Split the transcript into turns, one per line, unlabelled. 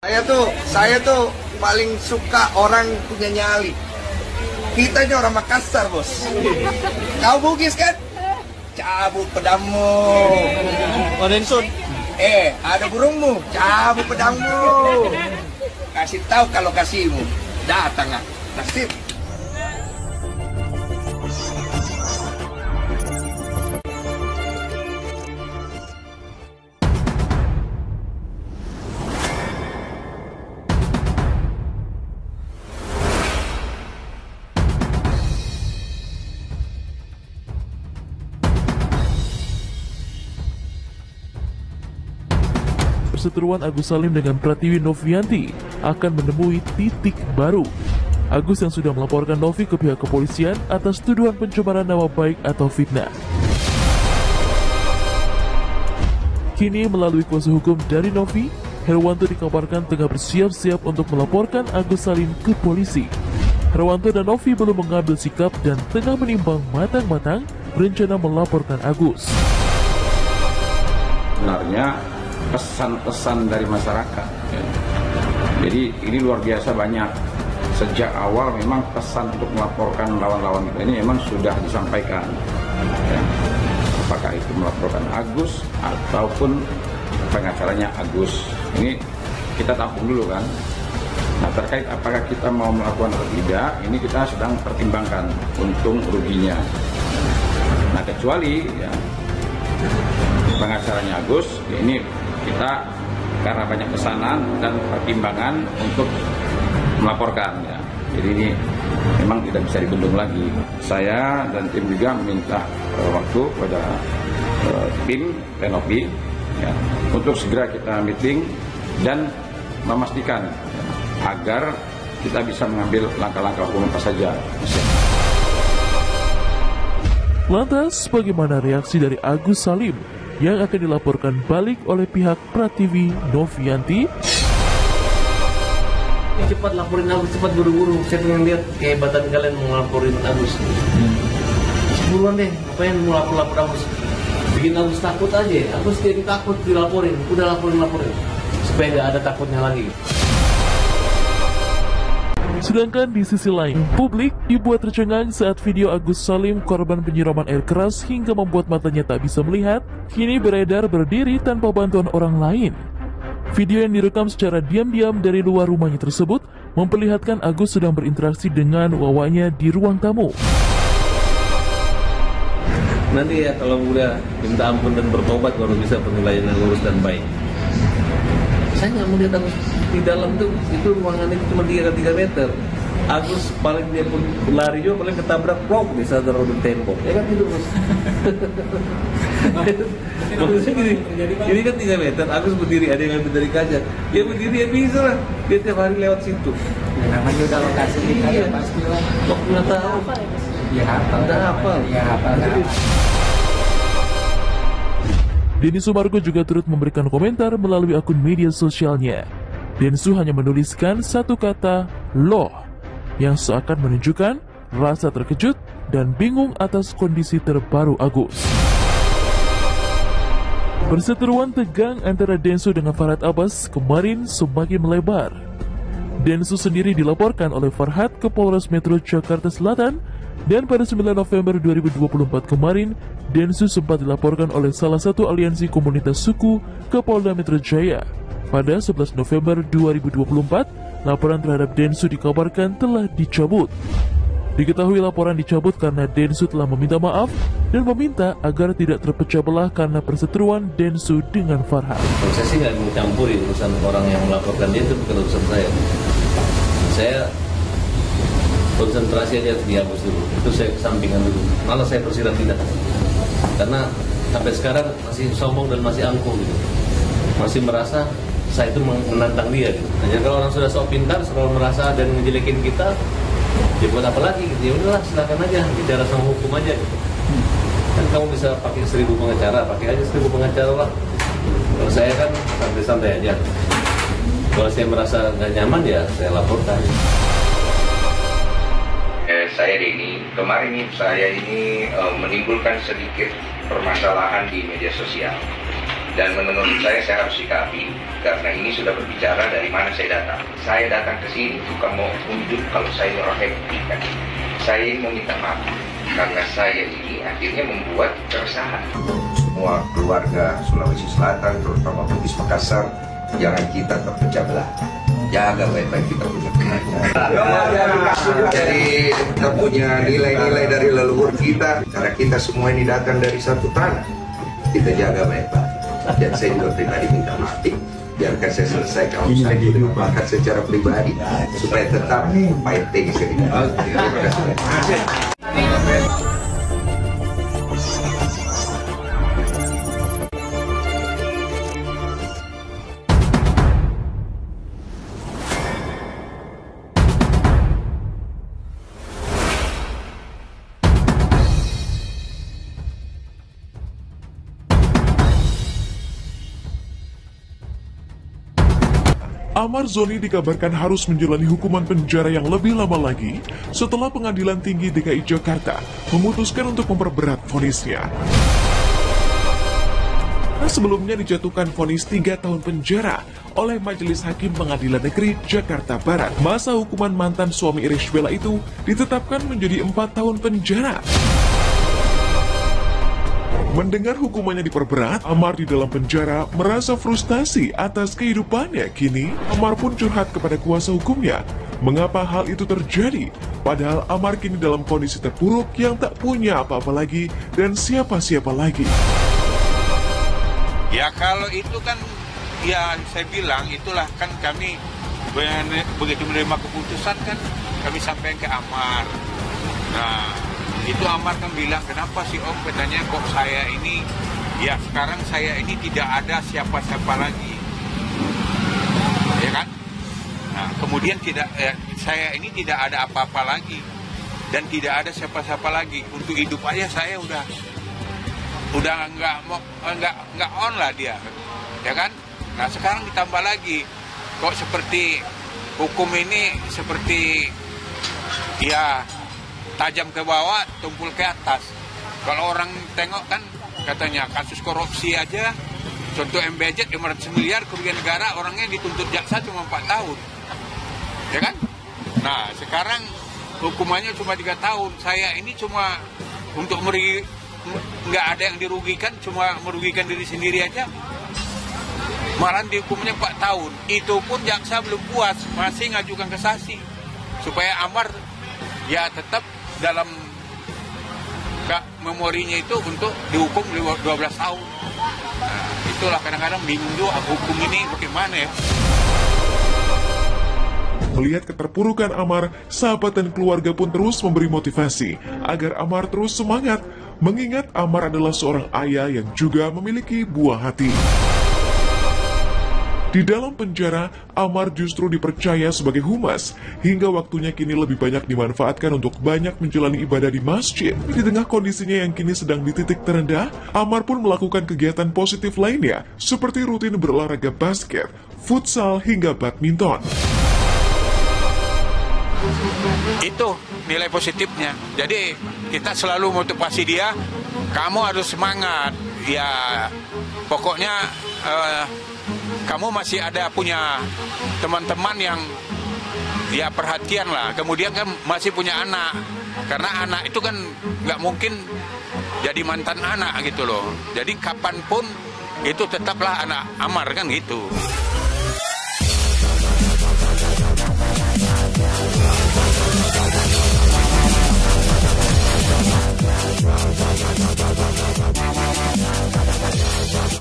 Saya tuh paling suka orang punya nyali. Kita ini orang Makassar, bos. Kau Bugis kan? Cabut pedangmu.
Oh, Densun.
Ada burungmu. Cabut pedangmu. Kasih tahu kalau kasihmu. Datang ah. Nasib.
Perseteruan Agus Salim dengan Pratiwi Novianti akan menemui titik baru. Agus yang sudah melaporkan Novi ke pihak kepolisian atas tuduhan pencemaran nama baik atau fitnah. Kini melalui kuasa hukum dari Novi, Herwanto dikabarkan tengah bersiap-siap untuk melaporkan Agus Salim ke polisi. Herwanto dan Novi belum mengambil sikap dan tengah menimbang matang-matang rencana melaporkan Agus.
Sebenarnya pesan-pesan dari masyarakat ya. Jadi ini luar biasa banyak. Sejak awal memang pesan untuk melaporkan lawan-lawan kita ini memang sudah disampaikan ya. Apakah itu melaporkan Agus ataupun pengacaranya Agus. Ini kita tampung dulu kan. Nah, terkait apakah kita mau melakukan atau tidak, ini kita sedang pertimbangkan untung ruginya. Nah, kecuali ya pengacaranya Agus ini kita karena banyak pesanan dan pertimbangan untuk melaporkan ya. Jadi ini memang tidak bisa dibendung lagi. Saya dan tim juga meminta waktu pada tim Renovi ya, untuk segera kita meeting dan memastikan ya, agar kita bisa mengambil langkah-langkah hukum apa saja.
Lantas, bagaimana reaksi dari Agus Salim yang akan dilaporkan balik oleh pihak Pratiwi Novianti?
Cepat laporin Agus, cepat buru-buru. Saya pengen lihat kehebatan kalian mau laporin Agus. Buruan deh, ngapain mau lapor Agus? Bikin Agus takut aja. Agus jadi takut dilaporin. Udah laporin. Supaya nggak ada takutnya lagi.
Sedangkan di sisi lain, publik dibuat tercengang saat video Agus Salim korban penyiraman air keras hingga membuat matanya tak bisa melihat, kini beredar berdiri tanpa bantuan orang lain. Video yang direkam secara diam-diam dari luar rumahnya tersebut memperlihatkan Agus sedang berinteraksi dengan wawanya di ruang tamu.
Nanti ya kalau udah minta ampun dan bertobat baru bisa penilaian yang lurus dan baik. Saya nggak melihat Agus di dalam tuh, itu ruangan itu cuma 3 meter. Agus paling dia pun lari juga paling ketabrak plok di sadar di tembok. Ya kan gitu bos. Maksudnya gini, ini kan 3 meter. Agus berdiri, ada yang ambil dari kaca. Dia berdiri ya bisa lah. Dia tiap hari lewat situ.
Ya, namanya udah lokasi kita ya pasti lah.
Kok nggak tahu?
Ya hafal.
Udah hafal.
Ya hafal.
Denny Sumargo juga turut memberikan komentar melalui akun media sosialnya. Densu hanya menuliskan satu kata, loh, yang seakan menunjukkan rasa terkejut dan bingung atas kondisi terbaru Agus. Perseteruan tegang antara Densu dengan Farhad Abbas kemarin semakin melebar. Densu sendiri dilaporkan oleh Farhad ke Polres Metro Jakarta Selatan, dan pada 9 November 2024 kemarin, Densu sempat dilaporkan oleh salah satu aliansi komunitas suku ke Polda Metro Jaya. Pada 11 November 2024, laporan terhadap Densu dikabarkan telah dicabut. Diketahui laporan dicabut karena Densu telah meminta maaf dan meminta agar tidak terpecah belah karena perseteruan Densu dengan Farhad.
Saya sih nggak mau campuri urusan orang yang melaporkan dia, itu bukan urusan saya. Saya konsentrasi aja di Agus dulu, itu saya kesampingan dulu. Malah saya persirat tidak, karena sampai sekarang masih sombong dan masih angkuh gitu. Masih merasa saya itu menantang dia gitu. Nah, jadi kalau orang sudah sok pintar, selalu merasa dan ngejelekin kita, ya buat apa lagi gitu. Ya udahlah, silakan aja bicara sama hukum aja gitu. Kan kamu bisa pakai 1000 pengacara, pakai aja 1000 pengacara lah. Kalau saya kan santai-santai aja. Kalau saya merasa nggak nyaman ya saya laporkan.
Saya Denny, kemarin saya ini menimbulkan sedikit permasalahan di media sosial. Dan menurut saya harus sikapi, karena ini sudah berbicara dari mana saya datang. Saya datang ke sini bukan mau unjuk kalau saya orang happy kan. Saya mau minta maaf karena saya ini akhirnya membuat keresahan. Semua keluarga Sulawesi Selatan, terutama Bugis Makassar, jangan kita terpecah belah. Jaga baik-baik kita punya Jadi kita punya nilai-nilai dari leluhur kita, karena kita semua ini datang dari satu tanah. Kita jaga baik-baik. Dan saya juga pribadi minta maaf, biarkan saya selesaikan urusan itu bahkan secara pribadi supaya tetap fighting sini. Terima kasih.
Amar Zoni dikabarkan harus menjalani hukuman penjara yang lebih lama lagi setelah Pengadilan Tinggi DKI Jakarta memutuskan untuk memperberat vonisnya. Sebelumnya dijatuhkan vonis 3 tahun penjara oleh Majelis Hakim Pengadilan Negeri Jakarta Barat. Masa hukuman mantan suami Irish Bella itu ditetapkan menjadi 4 tahun penjara. Mendengar hukumannya diperberat, Amar di dalam penjara merasa frustasi atas kehidupannya. Kini, Amar pun curhat kepada kuasa hukumnya. Mengapa hal itu terjadi? Padahal Amar kini dalam kondisi terpuruk yang tak punya apa-apa lagi dan siapa-siapa lagi.
Ya kalau itu kan, ya saya bilang itulah kan kami begitu menerima keputusan kan kami sampaikan ke Amar. Nah, itu Amar kan bilang, kenapa sih Om, katanya kok saya ini, ya sekarang saya ini tidak ada siapa-siapa lagi, ya kan? Nah, kemudian saya ini tidak ada apa-apa lagi, dan tidak ada siapa-siapa lagi. Untuk hidup aja saya udah nggak on lah dia, ya kan? Nah sekarang ditambah lagi, kok seperti hukum ini seperti, ya, tajam ke bawah, tumpul ke atas. Kalau orang tengok kan katanya kasus korupsi aja, contoh MBZ 500 miliar kerugian negara, orangnya dituntut jaksa cuma 4 tahun, ya kan? Nah sekarang hukumannya cuma 3 tahun. Saya ini cuma untuk nggak ada yang dirugikan, cuma merugikan diri sendiri aja, malah dihukumnya 4 tahun. Itu pun jaksa belum puas, masih ngajukan kasasi supaya Amar ya tetap dalam memorinya itu untuk dihukum 12 tahun. Nah, itulah kadang-kadang bingung juga hukum ini bagaimana ya.
Melihat keterpurukan Amar, sahabat dan keluarga pun terus memberi motivasi agar Amar terus semangat, mengingat Amar adalah seorang ayah yang juga memiliki buah hati. Di dalam penjara, Amar justru dipercaya sebagai humas, hingga waktunya kini lebih banyak dimanfaatkan untuk banyak menjalani ibadah di masjid. Di tengah kondisinya yang kini sedang di titik terendah, Amar pun melakukan kegiatan positif lainnya, seperti rutin berolahraga basket, futsal, hingga badminton.
Itu nilai positifnya. Jadi kita selalu motivasi dia, kamu harus semangat. Ya pokoknya kamu masih ada punya teman-teman yang ya perhatian lah. Kemudian kan masih punya anak, karena anak itu kan nggak mungkin jadi mantan anak gitu loh. Jadi kapanpun itu tetaplah anak Amar kan gitu.